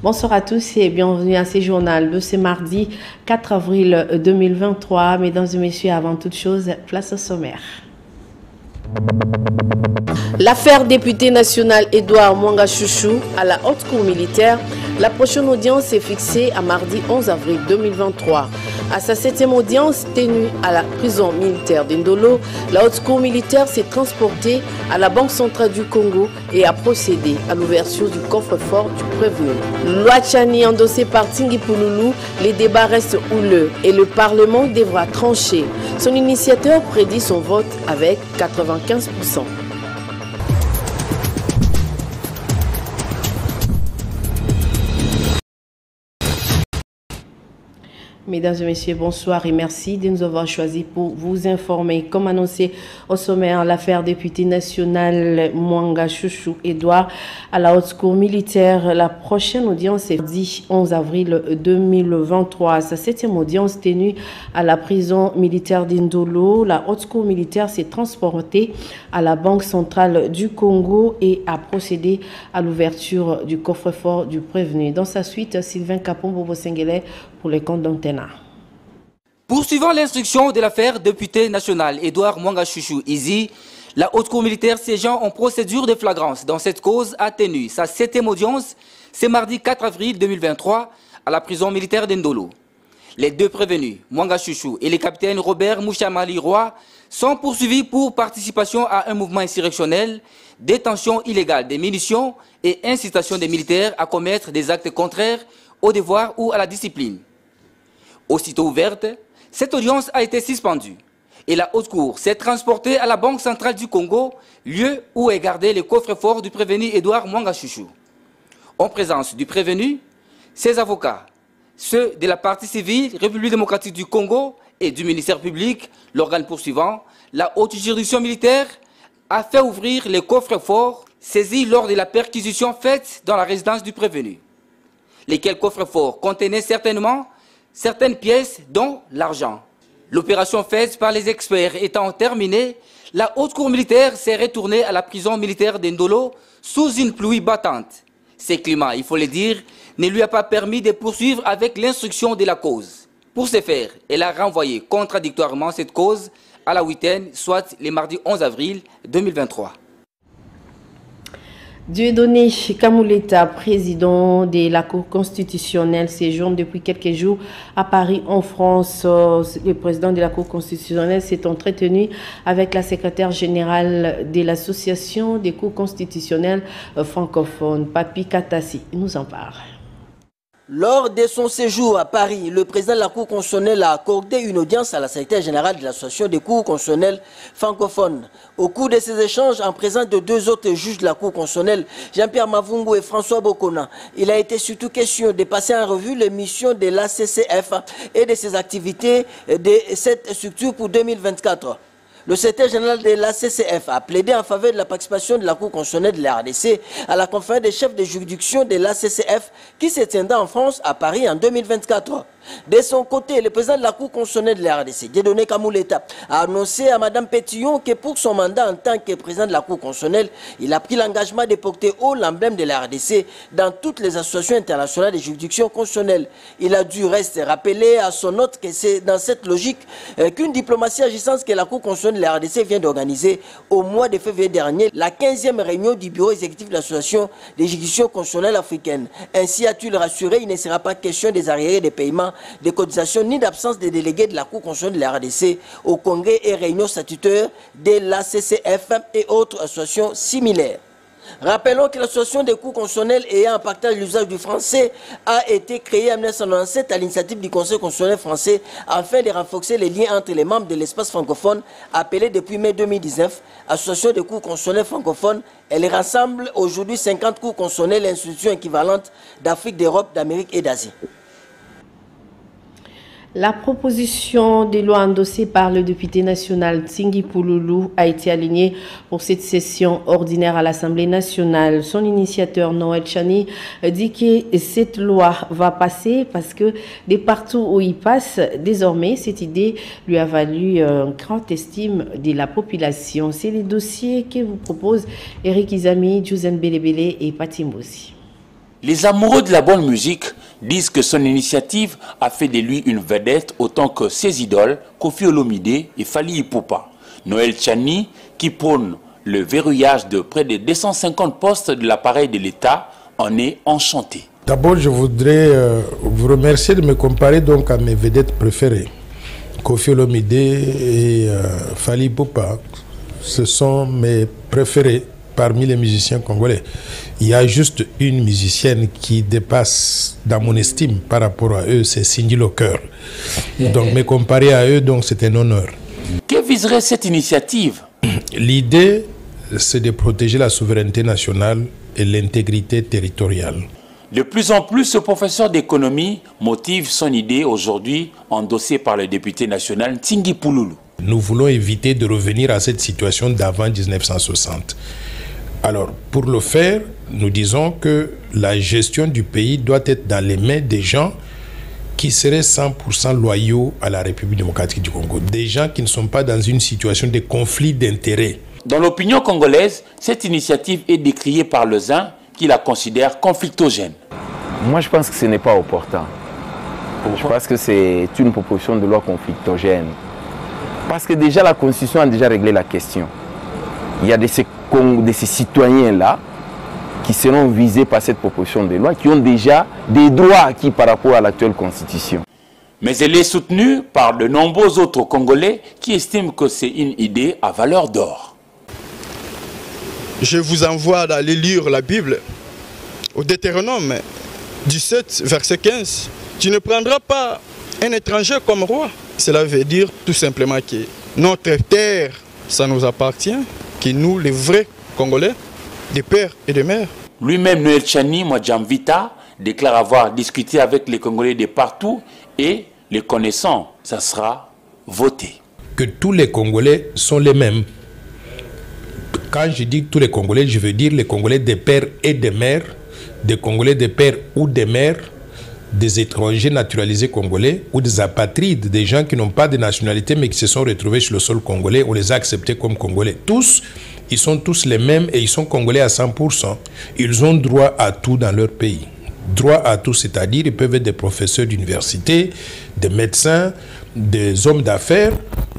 Bonsoir à tous et bienvenue à ce journal de ce mardi 4 avril 2023. Mesdames et messieurs, avant toute chose, place au sommaire. L'affaire député national Edouard Mwanga Chouchou à la haute cour militaire, la prochaine audience est fixée à mardi 11 avril 2023. À sa 7e audience tenue à la prison militaire d'Indolo, la haute cour militaire s'est transportée à la Banque centrale du Congo et a procédé à l'ouverture du coffre-fort du prévenu. Loi Tchani endossée par Tingui Pouloulou, les débats restent houleux et le Parlement devra trancher. Son initiateur prédit son vote avec 95%. Mesdames et messieurs, bonsoir et merci de nous avoir choisis pour vous informer. Comme annoncé au sommaire, l'affaire député national Mwanga Chouchou Edouard à la haute cour militaire. La prochaine audience est dit 11 avril 2023. Sa 7e audience tenue à la prison militaire d'Indolo. La haute cour militaire s'est transportée à la Banque centrale du Congo et a procédé à l'ouverture du coffre-fort du prévenu. Dans sa suite, Sylvain Capon-Bobo-Sengelé pour les comptes d'antenne. Poursuivant l'instruction de l'affaire député national Edouard Mwanga Chouchou Izi, la haute cour militaire siégeant en procédure de flagrance dans cette cause a tenu sa 7e audience ce mardi 4 avril 2023 à la prison militaire d'Indolo. Les deux prévenus, Mwanga Chouchou et le capitaine Robert Mouchamali Roy, sont poursuivis pour participation à un mouvement insurrectionnel, détention illégale des munitions et incitation des militaires à commettre des actes contraires au devoir ou à la discipline. Aussitôt ouverte, cette audience a été suspendue et la haute cour s'est transportée à la Banque centrale du Congo, lieu où est gardé le coffre-fort du prévenu Edouard Mwanga Chouchou. En présence du prévenu, ses avocats, ceux de la partie civile République démocratique du Congo et du ministère public, l'organe poursuivant, la haute juridiction militaire a fait ouvrir les coffres-forts saisis lors de la perquisition faite dans la résidence du prévenu, lesquels coffres-forts contenaient certainement certaines pièces, dont l'argent. L'opération faite par les experts étant terminée, la haute cour militaire s'est retournée à la prison militaire d'Indolo sous une pluie battante. Ce climat, il faut le dire, ne lui a pas permis de poursuivre avec l'instruction de la cause. Pour ce faire, elle a renvoyé contradictoirement cette cause à la week-end, soit le mardi 11 avril 2023. Dieudonné Kamouleta, président de la Cour constitutionnelle, séjourne depuis quelques jours à Paris, en France. Le président de la Cour constitutionnelle s'est entretenu avec la secrétaire générale de l'Association des cours constitutionnelles francophones, Papi Katassi. Il nous en parle. Lors de son séjour à Paris, le président de la Cour constitutionnelle a accordé une audience à la secrétaire générale de l'Association des cours constitutionnelles francophones. Au cours de ces échanges, en présence de deux autres juges de la Cour constitutionnelle, Jean-Pierre Mavungu et François Bokona, il a été surtout question de passer en revue les missions de l'ACCF et de ses activités de cette structure pour 2024. Le secrétaire général de la CCF a plaidé en faveur de la participation de la Cour constitutionnelle de la RDC à la conférence des chefs de juridiction de la CCF qui se tiendra en France à Paris en 2024. De son côté, le président de la Cour constitutionnelle de la RDC, Dieudonné Kamouleta, a annoncé à Mme Pétillon que pour son mandat en tant que président de la Cour constitutionnelle, il a pris l'engagement de porter haut l'emblème de la RDC dans toutes les associations internationales de juridiction constitutionnelle. Il a dû rester rappeler à son hôte que c'est dans cette logique qu'une diplomatie agissante que la Cour constitutionnelle de la RDC vient d'organiser au mois de février dernier la 15e réunion du bureau exécutif de l'association des juridictions constitutionnelles africaines. Ainsi a-t-il rassuré, il ne sera pas question des arriérés des paiements des cotisations ni d'absence des délégués de la Cour constitutionnelle de la RDC au congrès et réunions statutaires de la CCF et autres associations similaires. Rappelons que l'association des cours constitutionnels ayant un partage l'usage du français a été créée en 1997 à l'initiative du Conseil constitutionnel français afin de renforcer les liens entre les membres de l'espace francophone appelé depuis mai 2019 Association des cours constitutionnels francophones. Elle rassemble aujourd'hui 50 cours constitutionnels et institutions équivalentes d'Afrique, d'Europe, d'Amérique et d'Asie. La proposition de loi endossée par le député national Tingui Pouloulou a été alignée pour cette session ordinaire à l'Assemblée nationale. Son initiateur Noël Tchani dit que cette loi va passer parce que de partout où il passe, désormais, cette idée lui a valu une grande estime de la population. C'est les dossiers que vous proposent Eric Izami, Jouzen Belebele et Patimbosi. Les amoureux de la bonne musique disent que son initiative a fait de lui une vedette autant que ses idoles, Koffi Olomide et Fally Ipupa. Noël Tchani, qui prône le verrouillage de près de 250 postes de l'appareil de l'État, en est enchanté. D'abord, je voudrais vous remercier de me comparer donc à mes vedettes préférées. Koffi Olomide et Fally Ipupa, ce sont mes préférés parmi les musiciens congolais. Il y a juste une musicienne qui dépasse dans mon estime par rapport à eux, c'est Cindy Locker. Donc me comparer à eux, donc c'est un honneur. Que viserait cette initiative? L'idée, c'est de protéger la souveraineté nationale et l'intégrité territoriale. De plus en plus, ce professeur d'économie motive son idée aujourd'hui endossée par le député national Tingi Pouloulou. Nous voulons éviter de revenir à cette situation d'avant 1960. Alors, pour le faire, nous disons que la gestion du pays doit être dans les mains des gens qui seraient 100% loyaux à la République démocratique du Congo. Des gens qui ne sont pas dans une situation de conflit d'intérêts. Dans l'opinion congolaise, cette initiative est décriée par les uns qui la considèrent conflictogène. Moi, je pense que ce n'est pas opportun. Je pense que c'est une proposition de loi conflictogène. Parce que déjà, la Constitution a déjà réglé la question. Il y a de ces citoyens-là qui seront visés par cette proposition de loi, qui ont déjà des droits acquis par rapport à l'actuelle Constitution. Mais elle est soutenue par de nombreux autres Congolais qui estiment que c'est une idée à valeur d'or. Je vous envoie d'aller lire la Bible au Deutéronome 17, verset 15. Tu ne prendras pas un étranger comme roi. Cela veut dire tout simplement que notre terre, ça nous appartient, que nous, les vrais Congolais, des pères et des mères. Lui-même, Noël Tchani Mwadjamvita, déclare avoir discuté avec les Congolais de partout et les connaissant, ça sera voté. Que tous les Congolais sont les mêmes. Quand je dis tous les Congolais, je veux dire les Congolais des pères et des mères, des Congolais des pères ou des mères, des étrangers naturalisés congolais ou des apatrides, des gens qui n'ont pas de nationalité mais qui se sont retrouvés sur le sol congolais, on les a acceptés comme Congolais. Tous, ils sont tous les mêmes et ils sont Congolais à 100%. Ils ont droit à tout dans leur pays. Droit à tout, c'est-à-dire ils peuvent être des professeurs d'université, des médecins, des hommes d'affaires,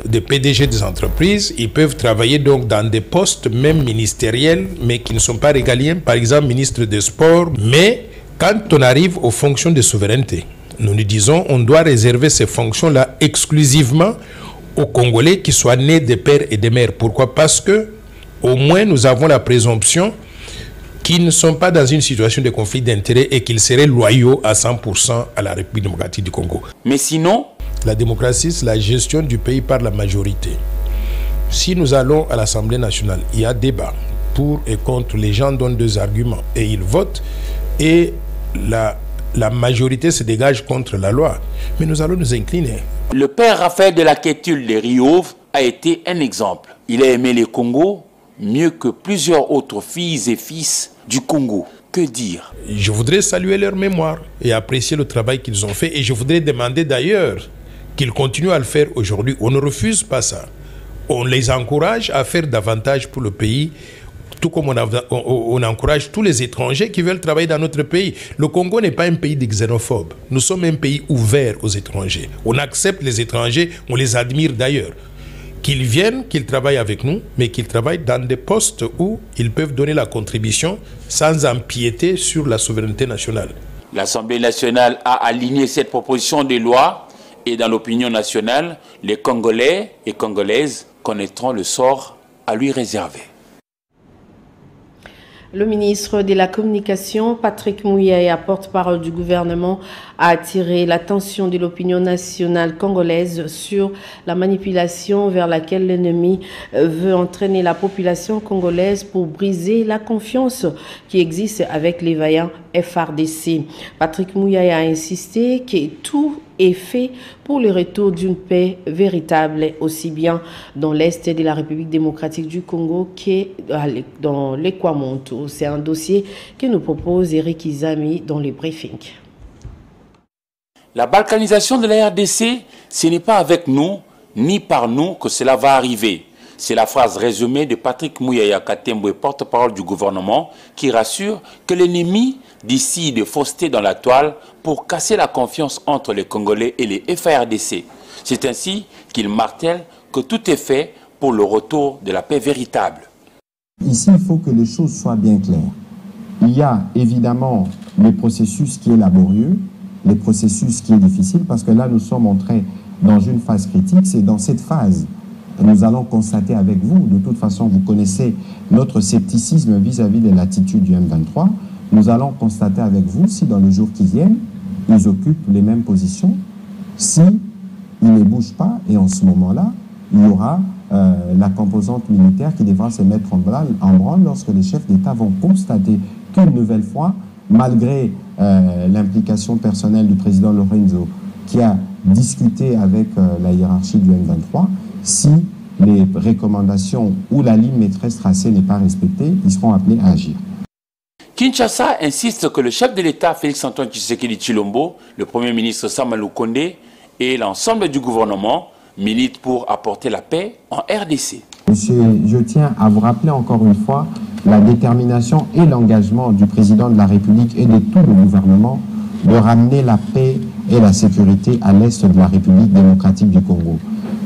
des PDG des entreprises. Ils peuvent travailler donc dans des postes même ministériels mais qui ne sont pas régaliens, par exemple ministre des Sports. Mais quand on arrive aux fonctions de souveraineté, nous nous disons on doit réserver ces fonctions-là exclusivement aux Congolais qui soient nés des pères et des mères. Pourquoi? Parce que au moins nous avons la présomption qu'ils ne sont pas dans une situation de conflit d'intérêts et qu'ils seraient loyaux à 100% à la République démocratique du Congo. Mais sinon, la démocratie, c'est la gestion du pays par la majorité. Si nous allons à l'Assemblée nationale, il y a débat pour et contre, les gens donnent deux arguments et ils votent et la majorité se dégage contre la loi. Mais nous allons nous incliner. Le père Raphaël de la Quétule de Riauve a été un exemple. Il a aimé le Congo mieux que plusieurs autres filles et fils du Congo. Que dire? Je voudrais saluer leur mémoire et apprécier le travail qu'ils ont fait. Et je voudrais demander d'ailleurs qu'ils continuent à le faire aujourd'hui. On ne refuse pas ça. On les encourage à faire davantage pour le pays, tout comme on encourage tous les étrangers qui veulent travailler dans notre pays. Le Congo n'est pas un pays de xénophobes. Nous sommes un pays ouvert aux étrangers. On accepte les étrangers, on les admire d'ailleurs. Qu'ils viennent, qu'ils travaillent avec nous, mais qu'ils travaillent dans des postes où ils peuvent donner la contribution sans empiéter sur la souveraineté nationale. L'Assemblée nationale a aligné cette proposition de loi et dans l'opinion nationale, les Congolais et Congolaises connaîtront le sort à lui réservé. Le ministre de la Communication, Patrick Muyaya, porte-parole du gouvernement, a attiré l'attention de l'opinion nationale congolaise sur la manipulation vers laquelle l'ennemi veut entraîner la population congolaise pour briser la confiance qui existe avec les vaillants FARDC. Patrick Muyaya a insisté que tout est fait pour le retour d'une paix véritable, aussi bien dans l'Est de la République démocratique du Congo que dans l'Ekwamonto. C'est un dossier que nous propose Eric Izami dans le briefing. La balkanisation de la RDC, ce n'est pas avec nous, ni par nous que cela va arriver. C'est la phrase résumée de Patrick Mouyaya Katembwe, porte-parole du gouvernement, qui rassure que l'ennemi décide de fausseté dans la toile pour casser la confiance entre les Congolais et les FARDC. C'est ainsi qu'il martèle que tout est fait pour le retour de la paix véritable. Ici, il faut que les choses soient bien claires. Il y a évidemment le processus qui est laborieux, le processus qui est difficile, parce que là, nous sommes entrés dans une phase critique. C'est dans cette phase que nous allons constater avec vous. De toute façon, vous connaissez notre scepticisme vis-à-vis de l'attitude du M23. Nous allons constater avec vous si dans les jours qui viennent, ils occupent les mêmes positions, si ils ne bougent pas, et en ce moment-là, il y aura la composante militaire qui devra se mettre en branle lorsque les chefs d'État vont constater qu'une nouvelle fois, malgré l'implication personnelle du président Lorenzo, qui a discuté avec la hiérarchie du M23, si les recommandations ou la ligne maîtresse tracée n'est pas respectée, ils seront appelés à agir. Kinshasa insiste que le chef de l'État, Félix-Antoine Tshisekedi Tshilombo, le Premier ministre Sama Lukonde et l'ensemble du gouvernement militent pour apporter la paix en RDC. Monsieur, je tiens à vous rappeler encore une fois la détermination et l'engagement du président de la République et de tout le gouvernement de ramener la paix et la sécurité à l'est de la République démocratique du Congo.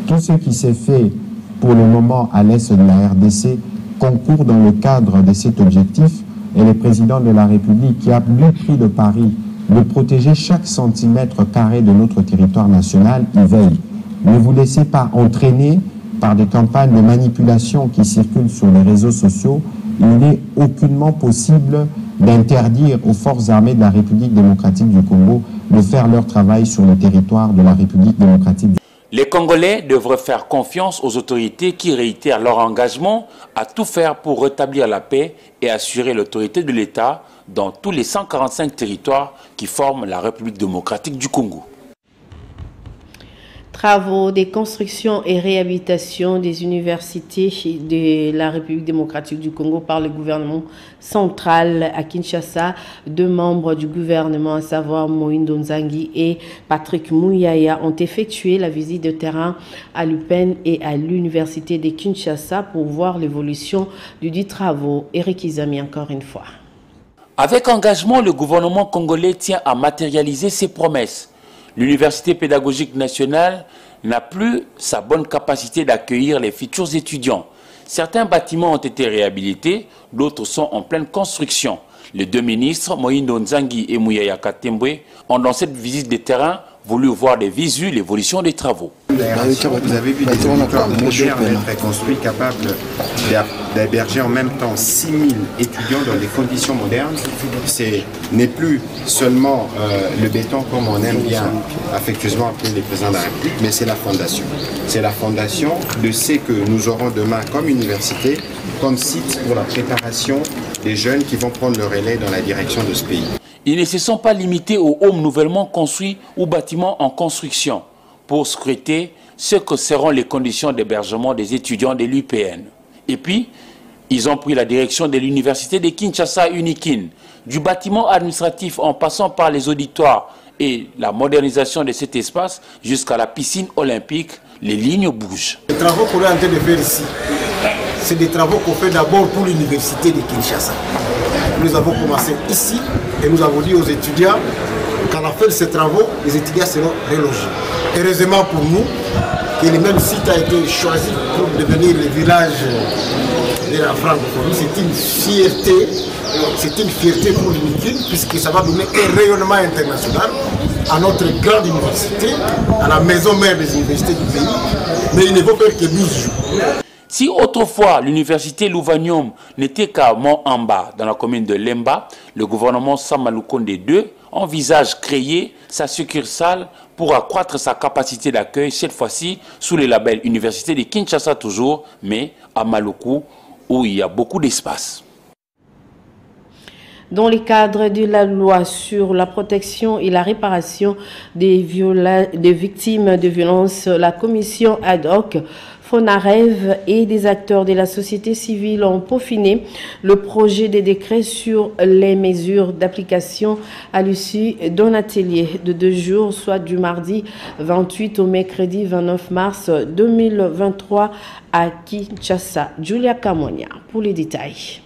Tout ce qui s'est fait pour le moment à l'est de la RDC concourt dans le cadre de cet objectif, et le président de la République, qui a lui pris le pari de protéger chaque centimètre carré de notre territoire national, y veille. Ne vous laissez pas entraîner par des campagnes de manipulation qui circulent sur les réseaux sociaux. Il n'est aucunement possible d'interdire aux forces armées de la République démocratique du Congo de faire leur travail sur le territoire de la République démocratique du Congo. Les Congolais devraient faire confiance aux autorités qui réitèrent leur engagement à tout faire pour rétablir la paix et assurer l'autorité de l'État dans tous les 145 territoires qui forment la République démocratique du Congo. Travaux de construction et réhabilitation des universités de la République démocratique du Congo par le gouvernement central à Kinshasa. Deux membres du gouvernement, à savoir Moïndo Nzangi et Patrick Mouyaya, ont effectué la visite de terrain à l'UPEN et à l'université de Kinshasa pour voir l'évolution du travaux. Eric Izami, encore une fois. Avec engagement, le gouvernement congolais tient à matérialiser ses promesses. L'Université pédagogique nationale n'a plus sa bonne capacité d'accueillir les futurs étudiants. Certains bâtiments ont été réhabilités, d'autres sont en pleine construction. Les deux ministres, Moïndo Nzangi et Mouyaya Katembwe, ont dans cette visite de terrain voulu voir des visus l'évolution des travaux. Vous avez vu des auditoires modernes être construits, capables d'héberger en même temps 6000 étudiants dans des conditions modernes. Ce n'est plus seulement le béton comme on aime bien affectueusement appeler les présidents de la République, mais c'est la fondation. C'est la fondation de ce que nous aurons demain comme université, comme site pour la préparation des jeunes qui vont prendre le relais dans la direction de ce pays. Ils ne se sont pas limités aux homes nouvellement construits ou bâtiments en construction pour scruter ce que seront les conditions d'hébergement des étudiants de l'UPN. Et puis, ils ont pris la direction de l'université de Kinshasa Unikin, du bâtiment administratif en passant par les auditoires et la modernisation de cet espace jusqu'à la piscine olympique. Les lignes bougent. Les travaux qu'on est en train de faire ici, c'est des travaux qu'on fait d'abord pour l'université de Kinshasa. Nous avons commencé ici et nous avons dit aux étudiants qu'à la fin de ces travaux, les étudiants seront relogés. Heureusement pour nous, que le même site a été choisi pour devenir le village de la francophonie. C'est une fierté pour l'UNIKIN puisque ça va donner un rayonnement international à notre grande université, à la maison mère des universités du pays. Mais il ne faut faire que 12 jours. Si autrefois l'université Louvanium n'était qu'à Mont-en-Bas dans la commune de Lemba, le gouvernement Sama Lukonde II envisage créer sa succursale pour accroître sa capacité d'accueil, cette fois-ci sous le label Université de Kinshasa toujours, mais à Maluku où il y a beaucoup d'espace. Dans le cadre de la loi sur la protection et la réparation des victimes de violences, la commission ad hoc Fonarev et des acteurs de la société civile ont peaufiné le projet de décret sur les mesures d'application à l'issue d'un atelier de 2 jours, soit du mardi 28 au mercredi 29 mars 2023 à Kinshasa. Julia Kamonia pour les détails.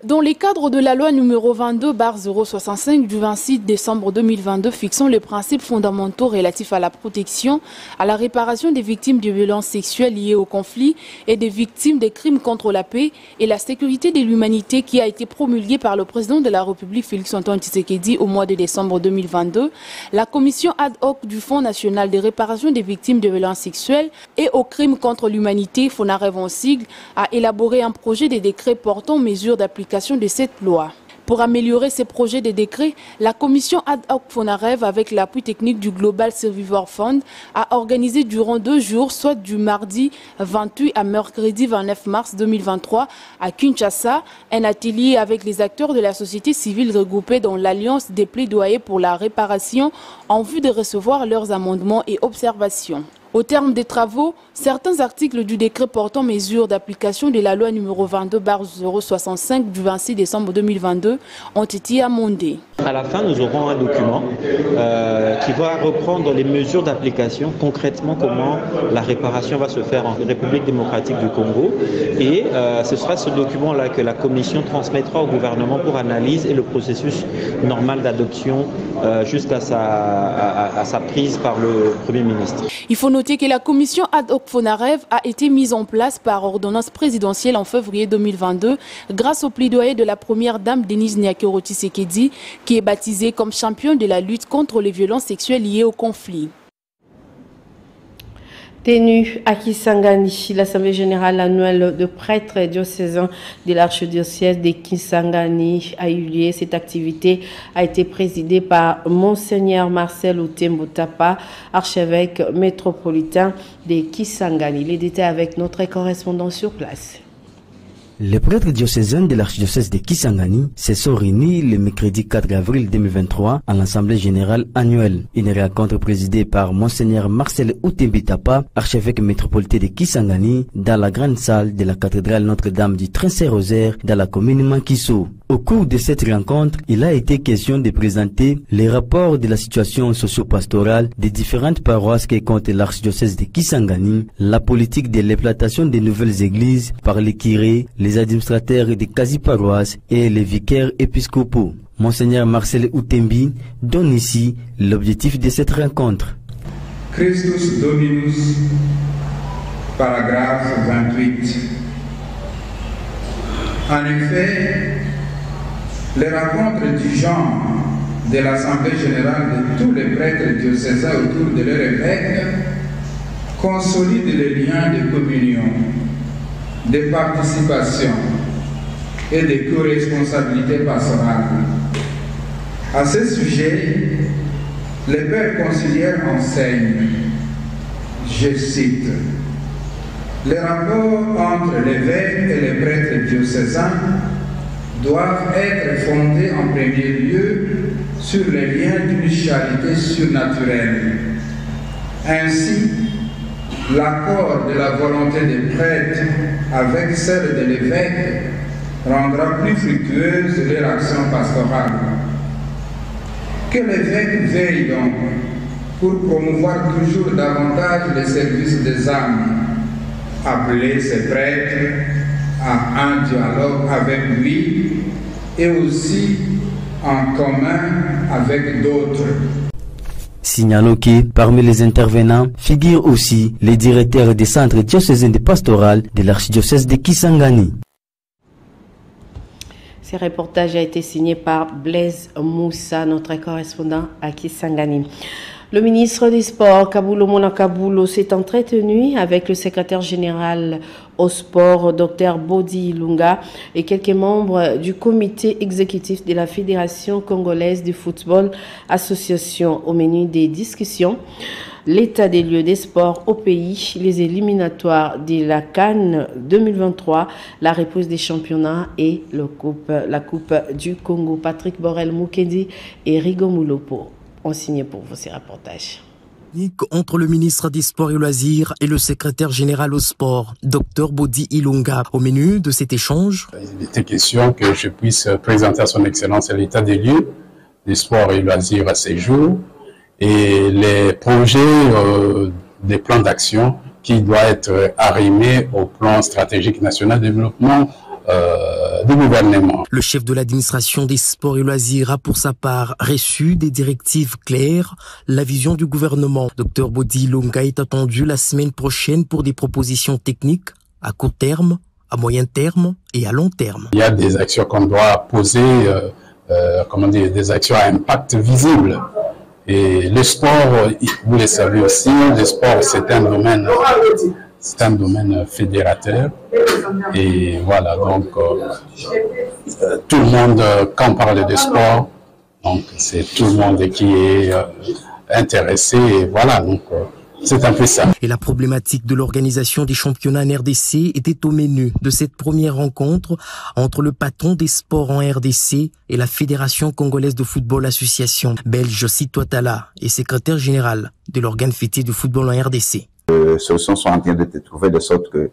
Dans les cadres de la loi numéro 22/065 du 26 décembre 2022 fixant les principes fondamentaux relatifs à la protection, à la réparation des victimes de violences sexuelles liées au conflit et des victimes des crimes contre la paix et la sécurité de l'humanité qui a été promulguée par le président de la République Félix-Antoine Tshisekedi au mois de décembre 2022, la commission ad hoc du Fonds national de réparation des victimes de violences sexuelles et aux crimes contre l'humanité, Fonarev en sigle, a élaboré un projet de décret portant mesures d'application de cette loi. Pour améliorer ces projets de décret, la commission ad hoc Fonarev, avec l'appui technique du Global Survivor Fund, a organisé durant 2 jours, soit du mardi 28 à mercredi 29 mars 2023 à Kinshasa, un atelier avec les acteurs de la société civile regroupés dans l'Alliance des plaidoyers pour la réparation en vue de recevoir leurs amendements et observations. Au terme des travaux, certains articles du décret portant mesures d'application de la loi numéro 22/065 du 26 décembre 2022 ont été amendés. À la fin, nous aurons un document qui va reprendre les mesures d'application, concrètement comment la réparation va se faire en République démocratique du Congo. Et ce sera ce document-là que la Commission transmettra au gouvernement pour analyse et le processus normal d'adoption jusqu'à sa prise par le Premier ministre. Il faut noter que la commission ad hoc Fonarev a été mise en place par ordonnance présidentielle en février 2022 grâce au plaidoyer de la première dame Denise Nyakero Tshisekedi qui est baptisée comme championne de la lutte contre les violences sexuelles liées au conflit. Tenue à Kisangani, l'Assemblée générale annuelle de prêtres diocésains de l'archidiocèse de Kisangani a eu lieu. Cette activité a été présidée par Monseigneur Marcel Outembo Tapa, archevêque métropolitain de Kisangani. Les détails avec notre correspondant sur place. Les prêtres diocésains de l'archidiocèse de Kisangani se sont réunis le mercredi 4 avril 2023 à l'Assemblée générale annuelle. Une rencontre présidée par Monseigneur Marcel Outembo Tapa, archevêque métropolitain de Kisangani, dans la grande salle de la cathédrale Notre-Dame du Très-Saint-Rosaire dans la commune Mankiso. Au cours de cette rencontre, il a été question de présenter les rapports de la situation socio-pastorale des différentes paroisses qui comptent l'archidiocèse de Kisangani, la politique de l'implantation des nouvelles églises par les curés, les administrateurs des quasi-paroisses et les vicaires épiscopaux. Monseigneur Marcel Outembi donne ici l'objectif de cette rencontre. Christus Dominus, paragraphe 28. En effet, les rencontres du genre de l'Assemblée générale de tous les prêtres diocésains autour de leur évêque consolident les liens de communion, de participation et de co-responsabilité pastorale. À ce sujet, les pères conciliaires enseignent, je cite, « Les rapports entre l'évêque et les prêtres diocésains doivent être fondés en premier lieu sur les liens d'une charité surnaturelle. Ainsi, l'accord de la volonté des prêtres avec celle de l'évêque rendra plus fructueuse leur action pastorale. Que l'évêque veille donc pour promouvoir toujours davantage les services des âmes, appeler ses prêtres à un dialogue avec lui et aussi en commun avec d'autres. Signalons que parmi les intervenants figurent aussi les directeurs des centres diocésains de pastoral de l'archidiocèse de Kisangani. Ce reportage a été signé par Blaise Moussa, notre correspondant à Kisangani. Le ministre des Sports, Kabulo Mona Kabulo, s'est entretenu avec le secrétaire général au sport, Dr Bodi Lunga, et quelques membres du comité exécutif de la Fédération congolaise de football association. Au menu des discussions, l'état des lieux des sports au pays, les éliminatoires de la CAN 2023, la reprise des championnats et la Coupe du Congo. Patrick Borel Moukendi et Rigo Moulopo ont signé pour vous ces reportages. technique entre le ministre des Sports et Loisirs et le secrétaire général au sport, Dr Bodi Ilunga. Au menu de cet échange, il était question que je puisse présenter à son excellence l'état des lieux des sports et loisirs à ces jours et les projets des plans d'action qui doivent être arrimés au plan stratégique national de développement du gouvernement. Le chef de l'administration des sports et loisirs a pour sa part reçu des directives claires, la vision du gouvernement. Dr Bodi Ilunga est attendu la semaine prochaine pour des propositions techniques à court terme, à moyen terme et à long terme. Il y a des actions qu'on doit poser, des actions à impact visible. Et le sport, vous le savez aussi, le sport c'est un domaine fédérateur. Et voilà, donc tout le monde, quand on parle de sport, donc c'est tout le monde qui est intéressé. Et voilà, donc c'est un peu ça. Et la problématique de l'organisation des championnats en RDC était au menu de cette première rencontre entre le patron des sports en RDC et la Fédération congolaise de football association belge Sitouatala et secrétaire général de l'organe fêtier du football en RDC. Les solutions sont en train de se trouver de sorte que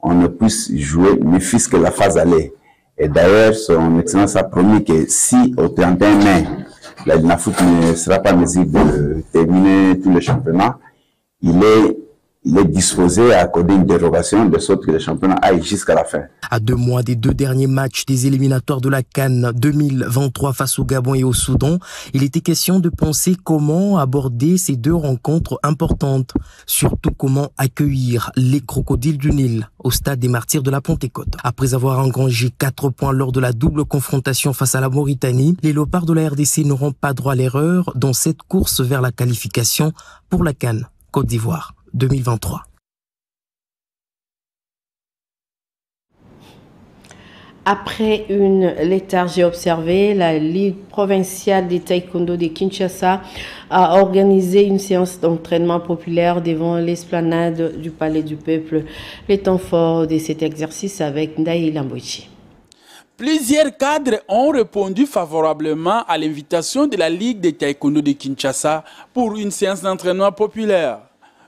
on ne puisse jouer ne fût-ce que la phase aller. Et d'ailleurs, son excellence a promis que si au 31 mai, la DINAFOOT ne sera pas en mesure de terminer tous les championnats, il est disposé à accorder une dérogation de sorte que le championnat aille jusqu'à la fin. À 2 mois des 2 derniers matchs des éliminatoires de la CAN 2023 face au Gabon et au Soudan, il était question de penser comment aborder ces 2 rencontres importantes. Surtout comment accueillir les crocodiles du Nil au stade des Martyrs de la Pentecôte. Après avoir engrangé 4 points lors de la double confrontation face à la Mauritanie, les léopards de la RDC n'auront pas droit à l'erreur dans cette course vers la qualification pour la CAN Côte d'Ivoire 2023. Après une léthargie observée, la Ligue provinciale de taekwondo de Kinshasa a organisé une séance d'entraînement populaire devant l'esplanade du Palais du Peuple. Les temps forts de cet exercice avec Ndaï Lamboichi. Plusieurs cadres ont répondu favorablement à l'invitation de la Ligue de taekwondo de Kinshasa pour une séance d'entraînement populaire.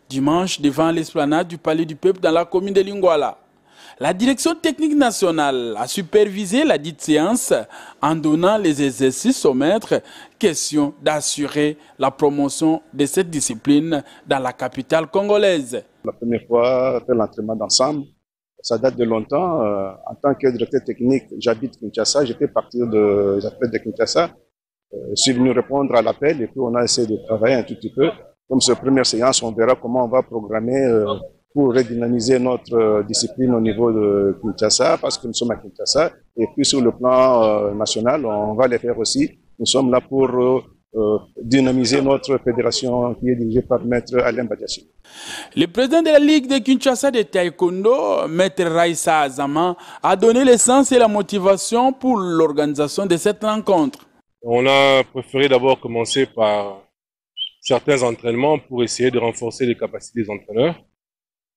Dimanche, devant l'esplanade du Palais du Peuple dans la commune de Lingouala. La direction technique nationale a supervisé la dite séance en donnant les exercices aux maîtres, question d'assurer la promotion de cette discipline dans la capitale congolaise. La première fois, faire l'entraînement d'ensemble, ça date de longtemps. En tant que directeur technique, j'habite Kinshasa, j'étais parti de Kinshasa. Je suis venu répondre à l'appel et puis on a essayé de travailler un tout petit peu. Comme cette première séance, on verra comment on va programmer pour redynamiser notre discipline au niveau de Kinshasa, parce que nous sommes à Kinshasa. Et puis sur le plan national, on va les faire aussi. Nous sommes là pour dynamiser notre fédération qui est dirigée par Maître Alain Badiachi. Le président de la Ligue de Kinshasa de Taekwondo, Maître Raissa Azama, a donné l'essence et la motivation pour l'organisation de cette rencontre. On a préféré d'abord commencer par certains entraînements pour essayer de renforcer les capacités des entraîneurs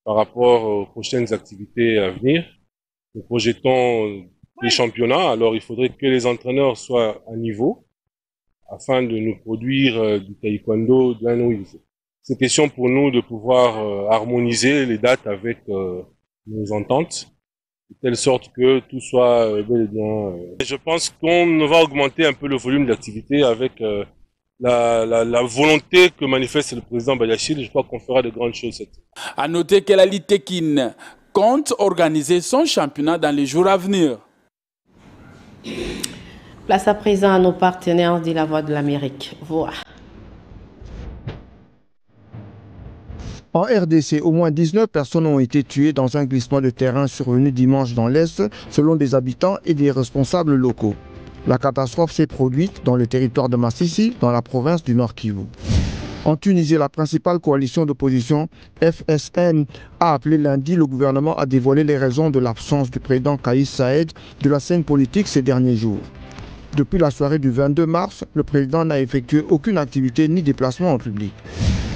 par rapport aux prochaines activités à venir. Nous projetons les championnats, alors il faudrait que les entraîneurs soient à niveau afin de nous produire du taekwondo d'un haut niveau. C'est question pour nous de pouvoir harmoniser les dates avec nos ententes, de telle sorte que tout soit bel et bien. Je pense qu'on va augmenter un peu le volume d'activité avec la volonté que manifeste le président Badiachil. Je crois qu'on fera de grandes choses. À noter que la Ligue Tekin compte organiser son championnat dans les jours à venir. Place à présent à nos partenaires de la Voix de l'Amérique. Voilà. En RDC, au moins 19 personnes ont été tuées dans un glissement de terrain survenu dimanche dans l'Est, selon des habitants et des responsables locaux. La catastrophe s'est produite dans le territoire de Massissi, dans la province du Nord Kivu. En Tunisie, la principale coalition d'opposition, FSN, a appelé lundi le gouvernement à dévoiler les raisons de l'absence du président Kaïs Saïed de la scène politique ces derniers jours. Depuis la soirée du 22 mars, le président n'a effectué aucune activité ni déplacement en public.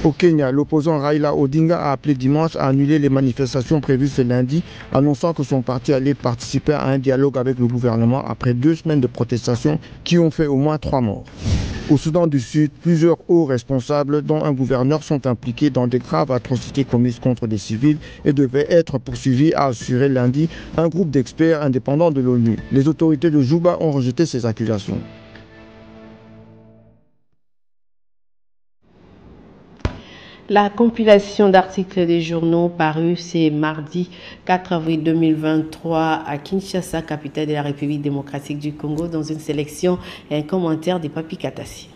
Au Kenya, l'opposant Raila Odinga a appelé dimanche à annuler les manifestations prévues ce lundi, annonçant que son parti allait participer à un dialogue avec le gouvernement après 2 semaines de protestations qui ont fait au moins 3 morts. Au Soudan du Sud, plusieurs hauts responsables, dont un gouverneur, sont impliqués dans de graves atrocités commises contre des civils et devaient être poursuivis, a assuré lundi un groupe d'experts indépendants de l'ONU. Les autorités de Juba ont rejeté ces accusations. La compilation d'articles des journaux parus ce mardi 4 avril 2023 à Kinshasa, capitale de la République démocratique du Congo, dans une sélection et un commentaire de Papi Katassi.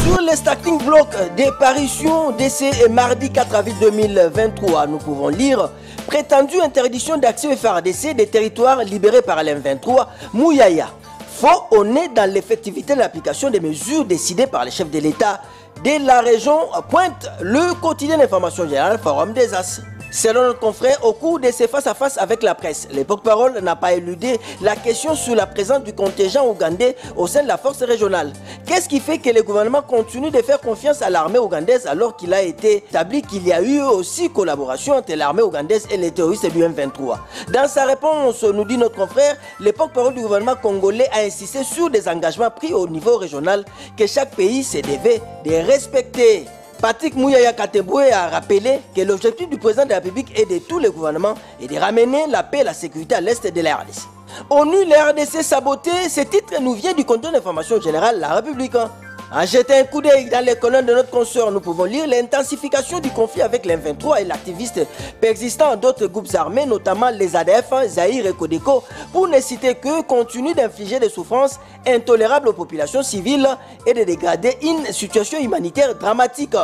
Sur les starting blocks des parutions d'essai mardi 4 avril 2023, nous pouvons lire: prétendue interdiction d'accès au FARDC des territoires libérés par l'M23, Mouyaya. Faux au nez dans l'effectivité de l'application des mesures décidées par les chefs de l'État de la région, pointe le quotidien d'information générale Forum des As. Selon notre confrère, au cours de ses face-à-face avec la presse, le porte-parole n'a pas éludé la question sur la présence du contingent ougandais au sein de la force régionale. Qu'est-ce qui fait que le gouvernement continue de faire confiance à l'armée ougandaise alors qu'il a été établi qu'il y a eu aussi collaboration entre l'armée ougandaise et les terroristes du M23? Dans sa réponse, nous dit notre confrère, le porte-parole du gouvernement congolais a insisté sur des engagements pris au niveau régional que chaque pays se devait de respecter. Patrick Mouyaya Kateboué a rappelé que l'objectif du président de la République et de tous les gouvernements est de ramener la paix et la sécurité à l'est de la RDC. ONU, la RDC sabotée, ce titre nous vient du compte d'information générale La République. En jetant un coup d'œil dans les colonnes de notre consoeur, nous pouvons lire l'intensification du conflit avec les M23 et l'activiste persistant d'autres groupes armés, notamment les ADF, Zaïre et Codeco, pour ne citer que, continue d'infliger des souffrances intolérables aux populations civiles et de dégrader une situation humanitaire dramatique.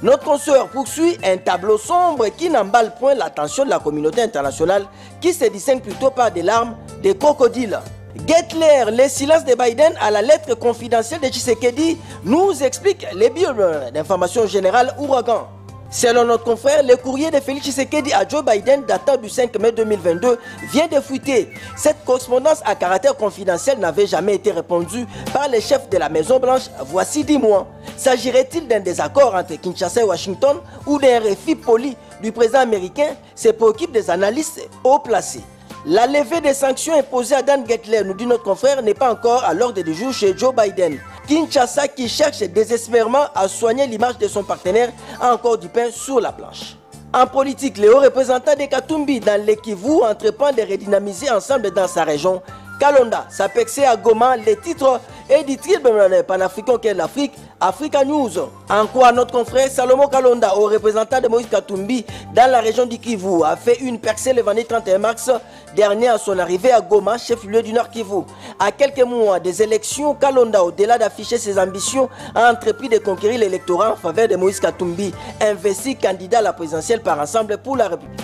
Notre consoeur poursuit un tableau sombre qui n'emballe point l'attention de la communauté internationale, qui se distingue plutôt par des larmes de crocodiles. Gettler, le silence de Biden à la lettre confidentielle de Tshisekedi, nous explique les bureaux d'information générale Ouragan. Selon notre confrère, le courrier de Félix Tshisekedi à Joe Biden datant du 5 mai 2022 vient de fuiter. Cette correspondance à caractère confidentiel n'avait jamais été répondue par les chefs de la Maison Blanche voici 10 mois. S'agirait-il d'un désaccord entre Kinshasa et Washington ou d'un refus poli du président américain? Se préoccupe des analystes haut placés. La levée des sanctions imposées à Dan Gettler, nous dit notre confrère, n'est pas encore à l'ordre du jour chez Joe Biden. Kinshasa, qui cherche désespérément à soigner l'image de son partenaire, a encore du pain sur la planche. En politique, les hauts représentants de Katumbi dans le Kivu entreprennent de redynamiser ensemble dans sa région. Kalonda s'apexait à Goma les titres éditrices panafricains qu'est l'Afrique, Africa News. En quoi notre confrère Salomon Kalonda, au représentant de Moïse Katumbi dans la région du Kivu, a fait une percée le vendredi 31 mars dernier à son arrivée à Goma, chef-lieu du Nord Kivu. À quelques mois des élections, Kalonda, au-delà d'afficher ses ambitions, a entrepris de conquérir l'électorat en faveur de Moïse Katumbi, investi candidat à la présidentielle par Ensemble pour la République.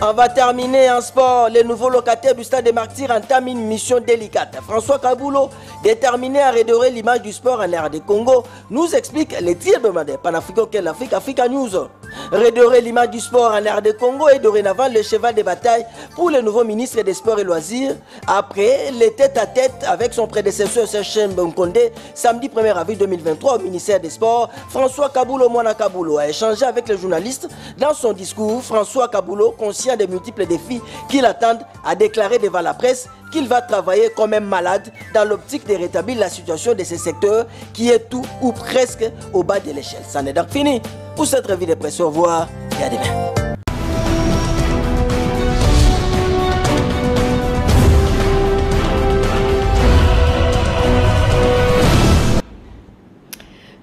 On va terminer en sport. Les nouveaux locataires du Stade des Martyrs entament une mission délicate. François Kaboulot, déterminé à redorer l'image du sport en RD Congo, nous explique les tirs de panafricains qu'est l'Afrique, Africa News. Redorer l'image du sport en RD Congo est dorénavant le cheval de bataille pour le nouveau ministre des Sports et Loisirs. Après les tête-à-tête avec son prédécesseur Serge Bonkonde, samedi 1er avril 2023 au ministère des Sports, François Kaboulot Mwana Kaboulot a échangé avec les journalistes. Dans son discours, François Kaboulot, conscient des multiples défis qui l'attendent, a déclaré devant la presse qu'il va travailler comme un malade dans l'optique de rétablir la situation de ce secteur qui est tout ou presque au bas de l'échelle. Ça n'est donc fini pour cette revue de presse. Au revoir et à demain.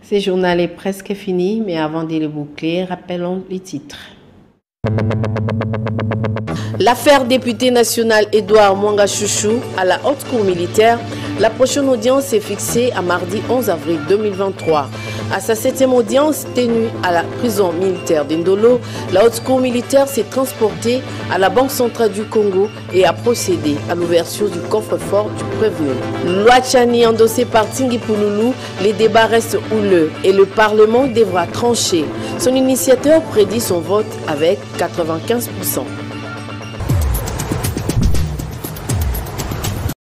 Ce journal est presque fini, mais avant de le boucler, rappelons les titres. L'affaire député national Edouard Mwanga Chouchou à la haute cour militaire, la prochaine audience est fixée à mardi 11 avril 2023. À sa 7e audience tenue à la prison militaire d'Indolo, la haute cour militaire s'est transportée à la Banque centrale du Congo et a procédé à l'ouverture du coffre-fort du prévenu. Loi Tchani endossée par Tingui Pouloulou, les débats restent houleux et le Parlement devra trancher. Son initiateur prédit son vote avec 95%.